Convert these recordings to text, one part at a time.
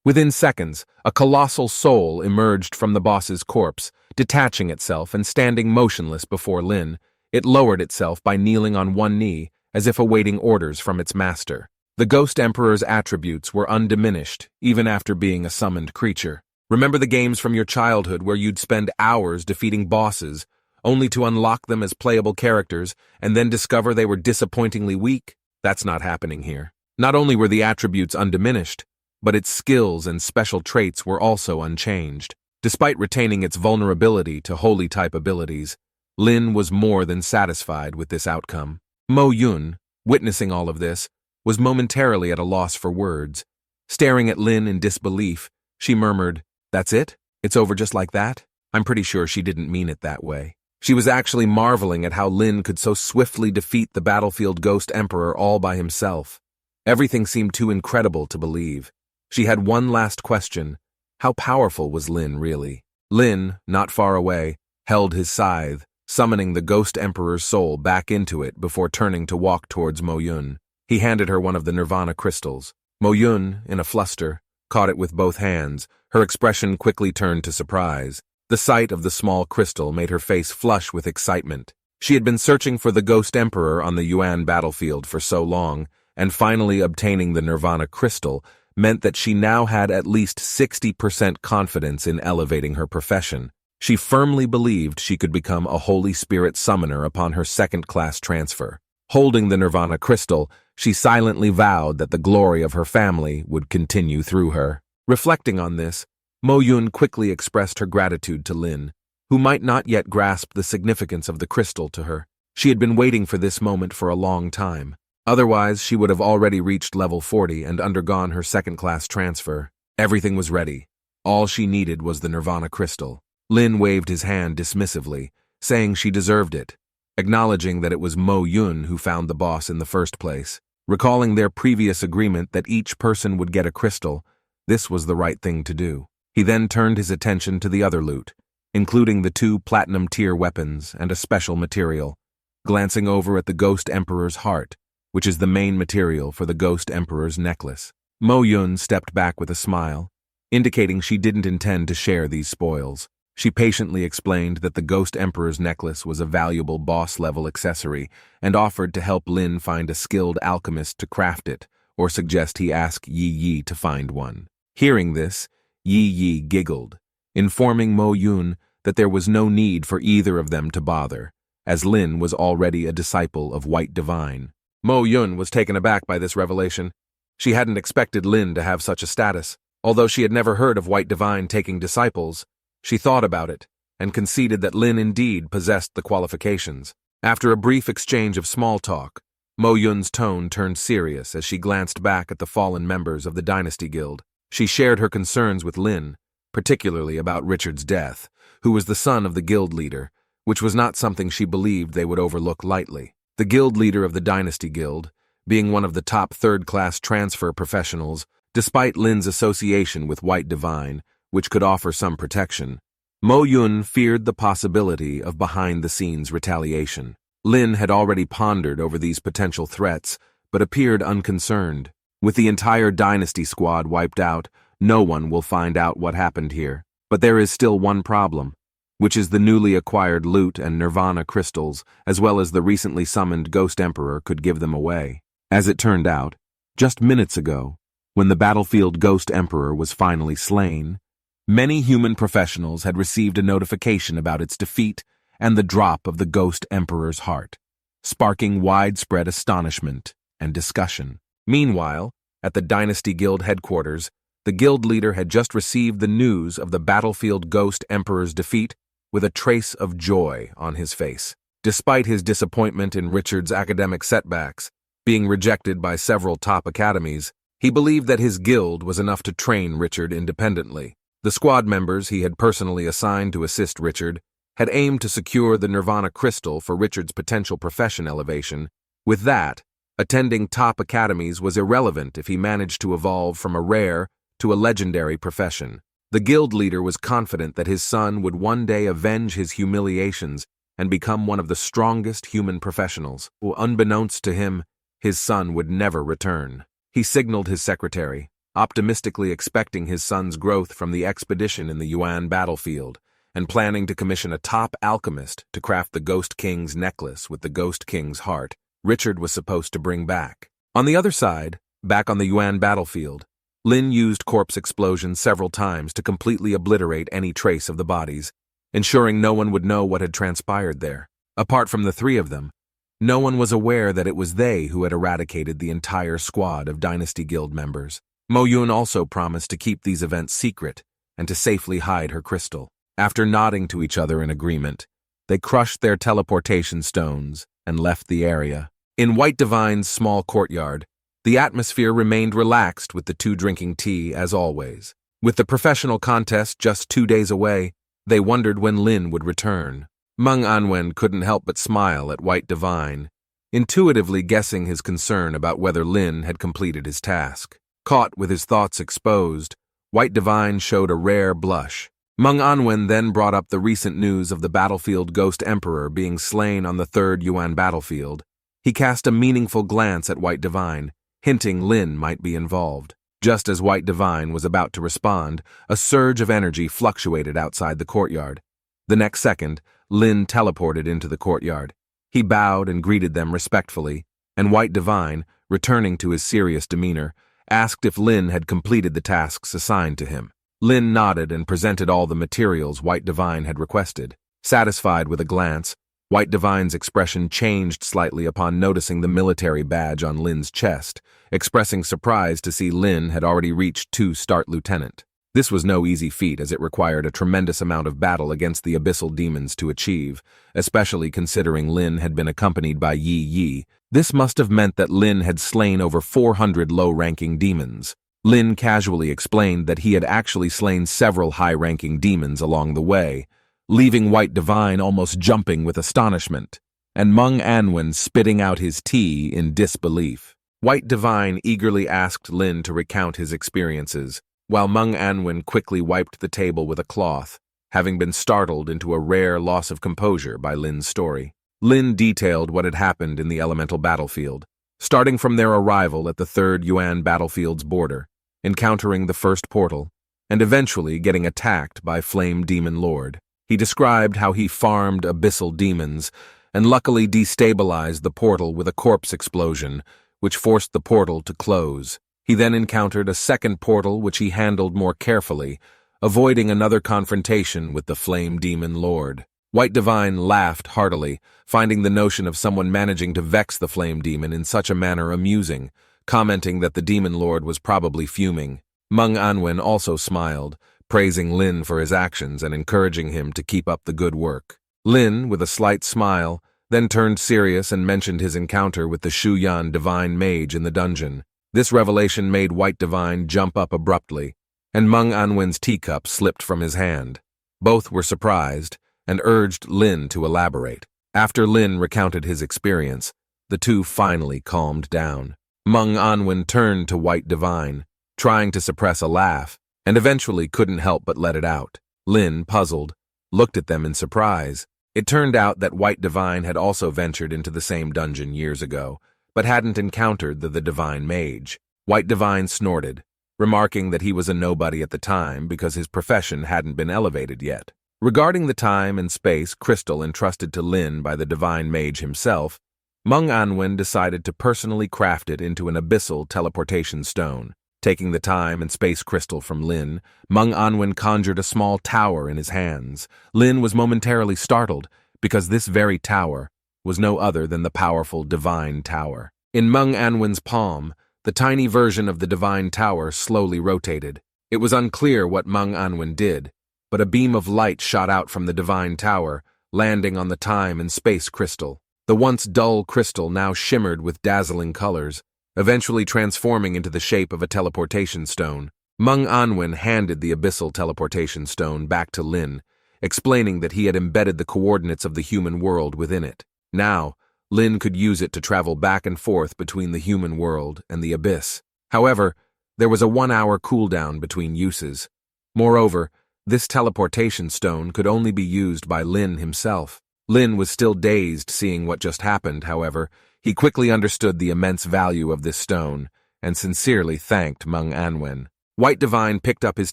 Within seconds, a colossal soul emerged from the boss's corpse, detaching itself and standing motionless before Lin. It lowered itself by kneeling on one knee, as if awaiting orders from its master. The Ghost Emperor's attributes were undiminished, even after being a summoned creature. Remember the games from your childhood where you'd spend hours defeating bosses, only to unlock them as playable characters, and then discover they were disappointingly weak? That's not happening here. Not only were the attributes undiminished, but its skills and special traits were also unchanged. Despite retaining its vulnerability to holy-type abilities, Lin was more than satisfied with this outcome. Mo Yun, witnessing all of this, was momentarily at a loss for words. Staring at Lin in disbelief, she murmured, "That's it? It's over just like that?" I'm pretty sure she didn't mean it that way. She was actually marveling at how Lin could so swiftly defeat the battlefield Ghost Emperor all by himself. Everything seemed too incredible to believe. She had one last question. How powerful was Lin really? Lin, not far away, held his scythe, summoning the Ghost Emperor's soul back into it before turning to walk towards Mo Yun. He handed her one of the Nirvana crystals. Mo Yun, in a fluster, caught it with both hands. Her expression quickly turned to surprise. The sight of the small crystal made her face flush with excitement. She had been searching for the Ghost Emperor on the Yuan battlefield for so long, and finally obtaining the Nirvana crystal meant that she now had at least 60% confidence in elevating her profession. She firmly believed she could become a Holy Spirit summoner upon her second-class transfer. Holding the Nirvana crystal, she silently vowed that the glory of her family would continue through her. Reflecting on this, Mo Yun quickly expressed her gratitude to Lin, who might not yet grasp the significance of the crystal to her. She had been waiting for this moment for a long time. Otherwise, she would have already reached level 40 and undergone her second-class transfer. Everything was ready. All she needed was the Nirvana crystal. Lin waved his hand dismissively, saying she deserved it, acknowledging that it was Mo Yun who found the boss in the first place. Recalling their previous agreement that each person would get a crystal, this was the right thing to do. He then turned his attention to the other loot, including the 2 platinum-tier weapons and a special material, glancing over at the Ghost Emperor's heart, which is the main material for the Ghost Emperor's necklace. Mo Yun stepped back with a smile, indicating she didn't intend to share these spoils. She patiently explained that the Ghost Emperor's necklace was a valuable boss-level accessory and offered to help Lin find a skilled alchemist to craft it, or suggest he ask Yi Yi to find one. Hearing this, Yi Yi giggled, informing Mo Yun that there was no need for either of them to bother, as Lin was already a disciple of White Divine. Mo Yun was taken aback by this revelation. She hadn't expected Lin to have such a status. Although she had never heard of White Divine taking disciples, she thought about it and conceded that Lin indeed possessed the qualifications. After a brief exchange of small talk, Mo Yun's tone turned serious as she glanced back at the fallen members of the Dynasty Guild. She shared her concerns with Lin, particularly about Richard's death, who was the son of the guild leader, which was not something she believed they would overlook lightly. The guild leader of the Dynasty Guild, being one of the top third-class transfer professionals, despite Lin's association with White Divine, which could offer some protection, Mo Yun feared the possibility of behind-the-scenes retaliation. Lin had already pondered over these potential threats, but appeared unconcerned. With the entire Dynasty squad wiped out, no one will find out what happened here. But there is still one problem, which is the newly acquired loot and Nirvana crystals, as well as the recently summoned Ghost Emperor could give them away. As it turned out, just minutes ago, when the battlefield Ghost Emperor was finally slain, many human professionals had received a notification about its defeat and the drop of the Ghost Emperor's heart, sparking widespread astonishment and discussion. Meanwhile, at the Dynasty Guild headquarters, the guild leader had just received the news of the battlefield Ghost Emperor's defeat with a trace of joy on his face. Despite his disappointment in Richard's academic setbacks, being rejected by several top academies, he believed that his guild was enough to train Richard independently. The squad members he had personally assigned to assist Richard had aimed to secure the Nirvana crystal for Richard's potential profession elevation. With that, attending top academies was irrelevant if he managed to evolve from a rare to a legendary profession. The guild leader was confident that his son would one day avenge his humiliations and become one of the strongest human professionals, who, unbeknownst to him, his son would never return. He signaled his secretary, optimistically expecting his son's growth from the expedition in the Yuan battlefield, and planning to commission a top alchemist to craft the Ghost King's necklace with the Ghost King's heart Richard was supposed to bring back. On the other side, back on the Yuan battlefield, Lin used corpse explosions several times to completely obliterate any trace of the bodies, ensuring no one would know what had transpired there. Apart from the three of them, no one was aware that it was they who had eradicated the entire squad of Dynasty Guild members. Mo Yun also promised to keep these events secret and to safely hide her crystal. After nodding to each other in agreement, they crushed their teleportation stones and left the area. In White Divine's small courtyard, the atmosphere remained relaxed with the two drinking tea as always. With the professional contest just 2 days away, they wondered when Lin would return. Meng Anwen couldn't help but smile at White Divine, intuitively guessing his concern about whether Lin had completed his task. Caught with his thoughts exposed, White Divine showed a rare blush. Meng Anwen then brought up the recent news of the battlefield Ghost Emperor being slain on the 3rd Yuan battlefield. He cast a meaningful glance at White Divine, hinting Lin might be involved. Just as White Divine was about to respond, a surge of energy fluctuated outside the courtyard. The next second, Lin teleported into the courtyard. He bowed and greeted them respectfully, and White Divine, returning to his serious demeanor, asked if Lin had completed the tasks assigned to him. Lin nodded and presented all the materials White Divine had requested. Satisfied with a glance, White Divine's expression changed slightly upon noticing the military badge on Lin's chest, expressing surprise to see Lin had already reached 2-star lieutenant. This was no easy feat as it required a tremendous amount of battle against the abyssal demons to achieve, especially considering Lin had been accompanied by Yi Yi. This must have meant that Lin had slain over 400 low-ranking demons. Lin casually explained that he had actually slain several high-ranking demons along the way, leaving White Divine almost jumping with astonishment, and Meng Anwen spitting out his tea in disbelief. White Divine eagerly asked Lin to recount his experiences, while Meng Anwen quickly wiped the table with a cloth, having been startled into a rare loss of composure by Lin's story. Lin detailed what had happened in the elemental battlefield, starting from their arrival at the 3rd Yuan battlefield's border, encountering the first portal, and eventually getting attacked by Flame Demon Lord. He described how he farmed abyssal demons and luckily destabilized the portal with a corpse explosion, which forced the portal to close. He then encountered a second portal which he handled more carefully, avoiding another confrontation with the Flame Demon Lord. White Divine laughed heartily, finding the notion of someone managing to vex the Flame Demon in such a manner amusing, commenting that the Demon Lord was probably fuming. Meng Anwen also smiled, praising Lin for his actions and encouraging him to keep up the good work. Lin, with a slight smile, then turned serious and mentioned his encounter with the Shuyan Divine Mage in the dungeon. This revelation made White Divine jump up abruptly, and Meng Anwen's teacup slipped from his hand. Both were surprised and urged Lin to elaborate. After Lin recounted his experience, the two finally calmed down. Meng Anwen turned to White Divine, trying to suppress a laugh, and eventually couldn't help but let it out. Lin, puzzled, looked at them in surprise. It turned out that White Divine had also ventured into the same dungeon years ago, but hadn't encountered the Divine Mage. White Divine snorted, remarking that he was a nobody at the time because his profession hadn't been elevated yet. Regarding the time and space crystal entrusted to Lin by the Divine Mage himself, Meng Anwen decided to personally craft it into an abyssal teleportation stone. Taking the time and space crystal from Lin, Meng Anwen conjured a small tower in his hands. Lin was momentarily startled because this very tower was no other than the powerful Divine Tower. In Meng Anwen's palm, the tiny version of the Divine Tower slowly rotated. It was unclear what Meng Anwen did, but a beam of light shot out from the Divine Tower, landing on the time and space crystal. The once dull crystal now shimmered with dazzling colors, eventually transforming into the shape of a teleportation stone. Meng Anwen handed the abyssal teleportation stone back to Lin, explaining that he had embedded the coordinates of the human world within it. Now, Lin could use it to travel back and forth between the human world and the abyss. However, there was a 1-hour cooldown between uses. Moreover, this teleportation stone could only be used by Lin himself. Lin was still dazed seeing what just happened, however. He quickly understood the immense value of this stone, and sincerely thanked Meng Anwen. White Divine picked up his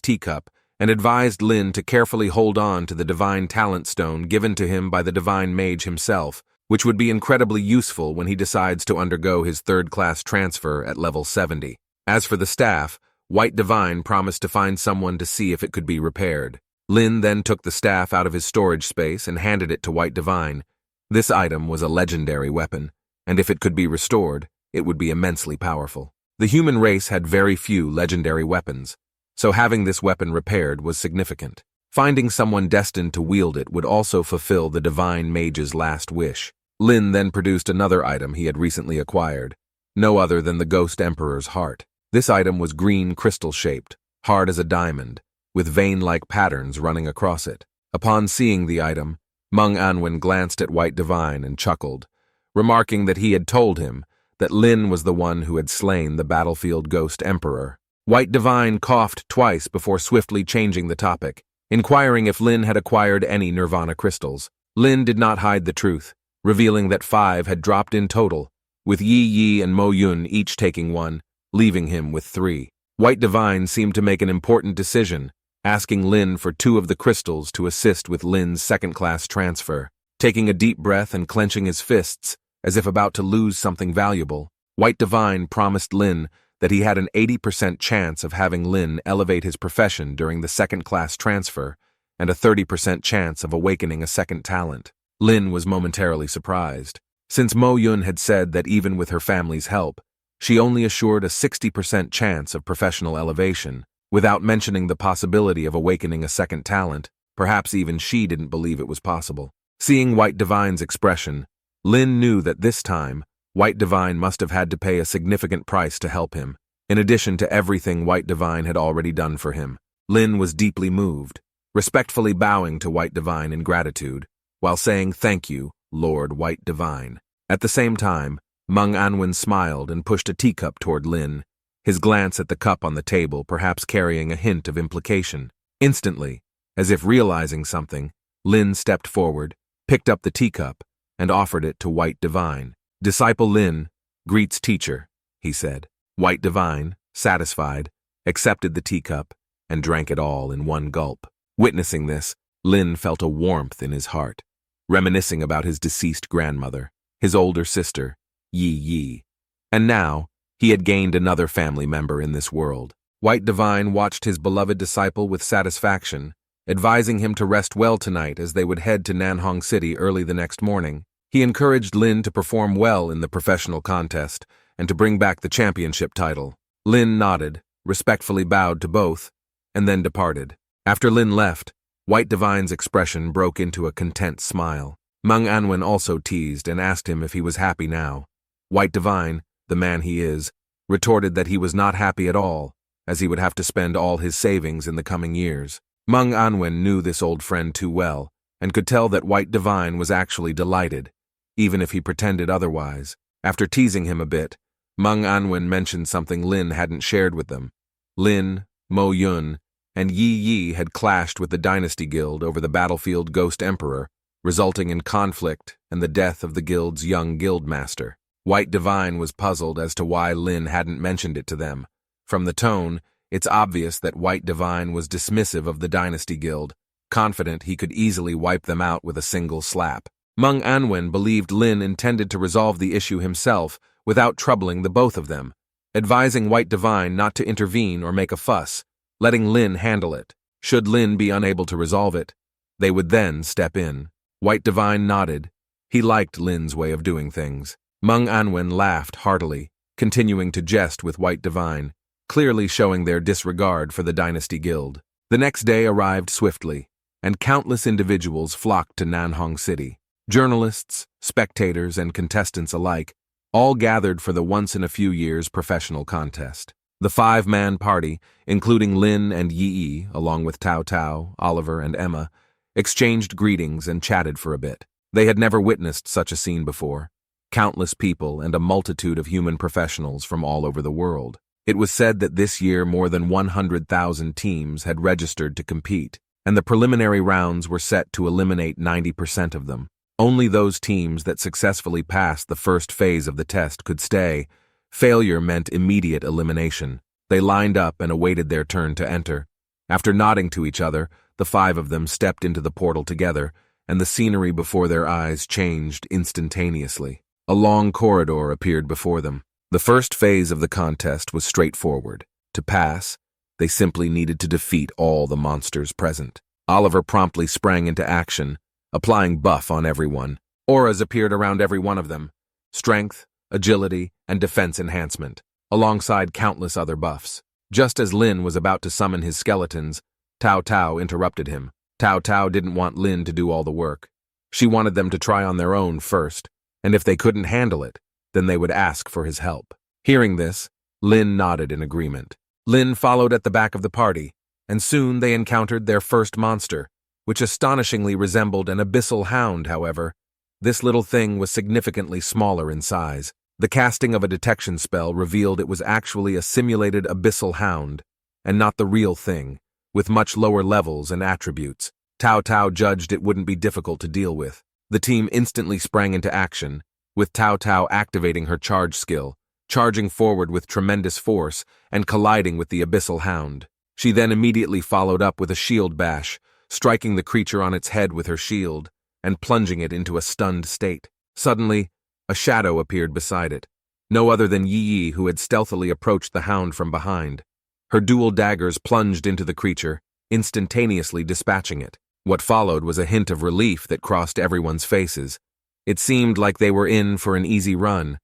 teacup and advised Lin to carefully hold on to the Divine Talent Stone given to him by the Divine Mage himself, which would be incredibly useful when he decides to undergo his third-class transfer at level 70. As for the staff, White Divine promised to find someone to see if it could be repaired. Lin then took the staff out of his storage space and handed it to White Divine. This item was a legendary weapon, and if it could be restored, it would be immensely powerful. The human race had very few legendary weapons, so having this weapon repaired was significant. Finding someone destined to wield it would also fulfill the Divine Mage's last wish. Lin then produced another item he had recently acquired, no other than the Ghost Emperor's heart. This item was green crystal-shaped, hard as a diamond, with vein-like patterns running across it. Upon seeing the item, Meng Anwen glanced at White Divine and chuckled, remarking that he had told him that Lin was the one who had slain the battlefield Ghost Emperor. White Divine coughed twice before swiftly changing the topic, inquiring if Lin had acquired any Nirvana crystals. Lin did not hide the truth, revealing that 5 had dropped in total, with Yi Yi and Mo Yun each taking 1, leaving him with 3. White Divine seemed to make an important decision, asking Lin for 2 of the crystals to assist with Lin's second-class transfer. Taking a deep breath and clenching his fists, as if about to lose something valuable, White Divine promised Lin that he had an 80% chance of having Lin elevate his profession during the second-class transfer and a 30% chance of awakening a second talent. Lin was momentarily surprised, since Mo Yun had said that even with her family's help, she only assured a 60% chance of professional elevation, without mentioning the possibility of awakening a second talent. Perhaps even she didn't believe it was possible. Seeing White Divine's expression, Lin knew that this time, White Divine must have had to pay a significant price to help him, in addition to everything White Divine had already done for him. Lin was deeply moved, respectfully bowing to White Divine in gratitude, while saying thank you, Lord White Divine. At the same time, Meng Anwen smiled and pushed a teacup toward Lin, his glance at the cup on the table perhaps carrying a hint of implication. Instantly, as if realizing something, Lin stepped forward, picked up the teacup, and offered it to White Divine. "Disciple Lin greets teacher," he said. White Divine, satisfied, accepted the teacup and drank it all in one gulp. Witnessing this, Lin felt a warmth in his heart, reminiscing about his deceased grandmother, his older sister, Yi Yi. And now, he had gained another family member in this world. White Divine watched his beloved disciple with satisfaction, advising him to rest well tonight as they would head to Nanhong City early the next morning. He encouraged Lin to perform well in the professional contest and to bring back the championship title. Lin nodded, respectfully bowed to both, and then departed. After Lin left, White Divine's expression broke into a content smile. Meng Anwen also teased and asked him if he was happy now. White Divine, the man he is, retorted that he was not happy at all, as he would have to spend all his savings in the coming years. Meng Anwen knew this old friend too well, and could tell that White Divine was actually delighted, even if he pretended otherwise. After teasing him a bit, Meng Anwen mentioned something Lin hadn't shared with them. Lin, Mo Yun, and Yi Yi had clashed with the Dynasty Guild over the battlefield Ghost Emperor, resulting in conflict and the death of the guild's young guildmaster. White Divine was puzzled as to why Lin hadn't mentioned it to them. From the tone, it's obvious that White Divine was dismissive of the Dynasty Guild, confident he could easily wipe them out with a single slap. Meng Anwen believed Lin intended to resolve the issue himself without troubling the both of them, advising White Divine not to intervene or make a fuss, letting Lin handle it. Should Lin be unable to resolve it, they would then step in. White Divine nodded. He liked Lin's way of doing things. Meng Anwen laughed heartily, continuing to jest with White Divine, clearly showing their disregard for the Dynasty Guild. The next day arrived swiftly, and countless individuals flocked to Nanhong City. Journalists, spectators, and contestants alike, all gathered for the once-in-a-few-years professional contest. The 5-man party, including Lin and Yi Yi, along with Tao Tao, Oliver, and Emma, exchanged greetings and chatted for a bit. They had never witnessed such a scene before. Countless people and a multitude of human professionals from all over the world. It was said that this year more than 100,000 teams had registered to compete, and the preliminary rounds were set to eliminate 90% of them. Only those teams that successfully passed the first phase of the test could stay, Failure meant immediate elimination. They lined up and awaited their turn to enter. After nodding to each other, the five of them stepped into the portal together, and the scenery before their eyes changed instantaneously. A long corridor appeared before them. The first phase of the contest was straightforward. To pass, they simply needed to defeat all the monsters present. Oliver promptly sprang into action, applying buff on everyone. Auras appeared around every one of them: strength, agility, and defense enhancement, alongside countless other buffs. Just as Lin was about to summon his skeletons, Tao Tao interrupted him. Tao Tao didn't want Lin to do all the work. She wanted them to try on their own first, and if they couldn't handle it, then they would ask for his help. Hearing this, Lin nodded in agreement. Lin followed at the back of the party, and soon they encountered their first monster, which astonishingly resembled an abyssal hound, however. This little thing was significantly smaller in size. The casting of a detection spell revealed it was actually a simulated abyssal hound, and not the real thing, with much lower levels and attributes. Tao Tao judged it wouldn't be difficult to deal with. The team instantly sprang into action, with Tao Tao activating her charge skill, charging forward with tremendous force and colliding with the abyssal hound. She then immediately followed up with a shield bash, striking the creature on its head with her shield and plunging it into a stunned state. Suddenly, a shadow appeared beside it, no other than Yi Yi, who had stealthily approached the hound from behind. Her dual daggers plunged into the creature, instantaneously dispatching it. What followed was a hint of relief that crossed everyone's faces. It seemed like they were in for an easy run.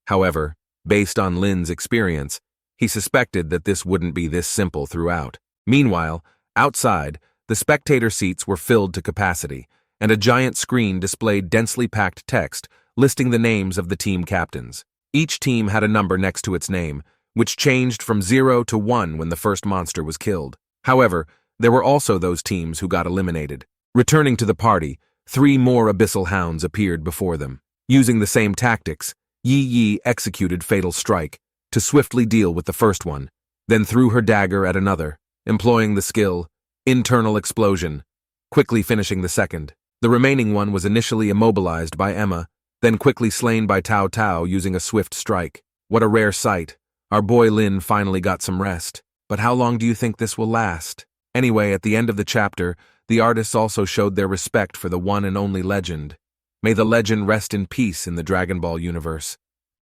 However, based on Lin's experience, he suspected that this wouldn't be this simple throughout. Meanwhile, outside, the spectator seats were filled to capacity, and a giant screen displayed densely packed text listing the names of the team captains. Each team had a number next to its name, which changed from 0 to 1 when the first monster was killed. However, there were also those teams who got eliminated. Returning to the party, 3 more abyssal hounds appeared before them. Using the same tactics, Yi Yi executed Fatal Strike to swiftly deal with the first one, then threw her dagger at another, employing the skill Internal Explosion, quickly finishing the second. The remaining one was initially immobilized by Emma, then quickly slain by Tao Tao using a swift strike. What a rare sight. Our boy Lin finally got some rest. But how long do you think this will last? Anyway, at the end of the chapter, the artists also showed their respect for the one and only legend. May the legend rest in peace in the Dragon Ball universe.